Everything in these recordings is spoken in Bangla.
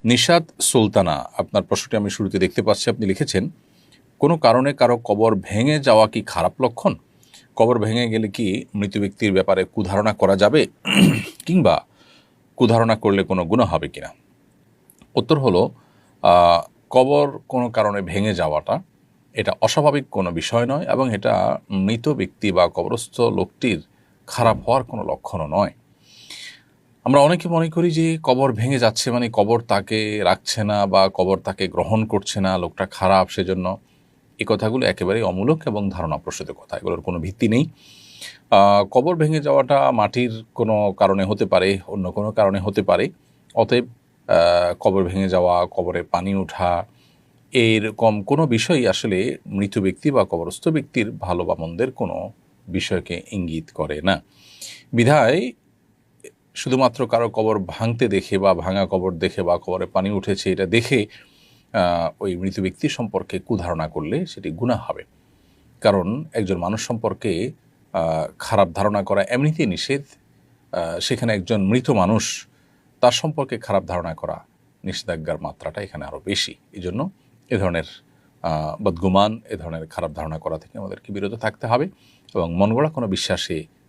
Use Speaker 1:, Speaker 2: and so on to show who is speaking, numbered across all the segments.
Speaker 1: নিশাত সুলতানা, আপনার প্রশ্নটি আমি শুরুতে দেখতে পাচ্ছি। আপনি লিখেছেন, কোনো কারণে কারো কবর ভেঙে যাওয়া কি খারাপ লক্ষণ? কবর ভেঙে গেলে কি মৃত ব্যক্তির ব্যাপারে কুধারণা করা যাবে, কিংবা কুধারণা করলে কোনো গুনাহ হবে কিনা? উত্তর হলো, কবর কোনো কারণে ভেঙে যাওয়াটা এটা অস্বাভাবিক কোনো বিষয় নয়, এবং এটা মৃত ব্যক্তি বা কবরস্থ লোকটির খারাপ হওয়ার কোনো লক্ষণও নয়। আমরা অনেকে মনে করি যে কবর ভেঙে যাচ্ছে মানে কবর তাকে রাখছে না বা কবর তাকে গ্রহণ করছে না, লোকটা খারাপ, সেজন্য এই কথাগুলো একেবারেই অমূলক এবং ধারণাপ্রসূত কথা, এগুলোর কোনো ভিত্তি নেই। কবর ভেঙে যাওয়াটা মাটির কোনো কারণে হতে পারে, অন্য কোনো কারণে হতে পারে। অতএব কবর ভেঙে যাওয়া, কবরে পানি ওঠা, এরকম কোনো বিষয়ই আসলে মৃত ব্যক্তি বা কবরস্থ ব্যক্তির ভালো বা মন্দের কোনো বিষয়কে ইঙ্গিত করে না। বিধায় শুধুমাত্র কারো কবর ভাঙতে দেখে বা ভাঙা কবর দেখে বা কবরে পানি উঠেছে এটা দেখে ওই মৃত ব্যক্তি সম্পর্কে কুধারণা করলে সেটি গুনাহ হবে। কারণ একজন মানুষ সম্পর্কে খারাপ ধারণা করা এমনিতেই নিষেধ। সেখানে একজন মৃত মানুষ, তার সম্পর্কে খারাপ ধারণা করা, নিষেধাজ্ঞার মাত্রাটা এখানে আরও বেশি। এই জন্য এ ধরনের বদগুমান, এ ধরনের খারাপ ধারণা করা থেকে আমাদেরকে বিরত থাকতে হবে। এবং মন গড়া কোনো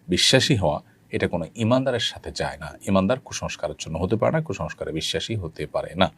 Speaker 1: বিশ্বাসী হওয়া, এটা কোনো ইমানদারের সাথে যায় না। ইমানদার কুসংস্কারের জন্য হতে পারে না, কুসংস্কারে বিশ্বাসী হতে পারে না।